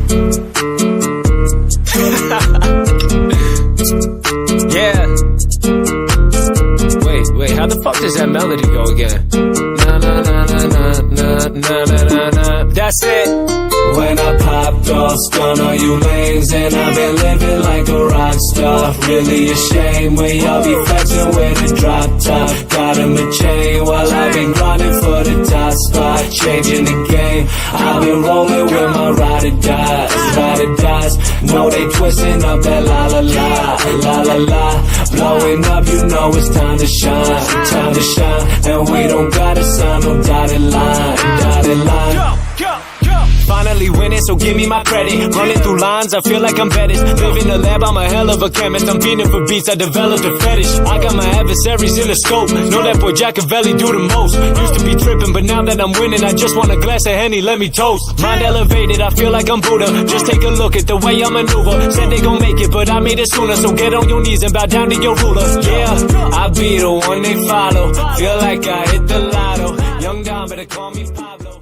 Yeah. Wait, how the fuck does that melody go again? Na na na na na na na na na. That's it. When I popped off, stun all you lanes, and I've been living like a rock star. Really a shame when y'all be flexing with a drop top. Got him a chain while I've been grinding for the top spot. Changing the game, I've been rolling with my ride or dies, ride or dies. Know they twisting up that la la la, la la la. Blowing up, you know it's time to shine, time to shine. And we don't gotta sign no dotted line, dotted line. Finally winning, so give me my credit. Running through lines, I feel like I'm Bettis. Live in the lab, I'm a hell of a chemist. I'm fiending for beats, I developed a fetish. I got my adversaries in the scope. Know that boy Jackavelli do the most. Used to be tripping, but now that I'm winning, I just want a glass of Henny, let me toast. Mind elevated, I feel like I'm Buddha. Just take a look at the way I maneuver. Said they gon' make it, but I made it sooner. So get on your knees and bow down to your ruler. Yeah, I be the one they follow. Feel like I hit the lotto. Young Don, better call me Pablo.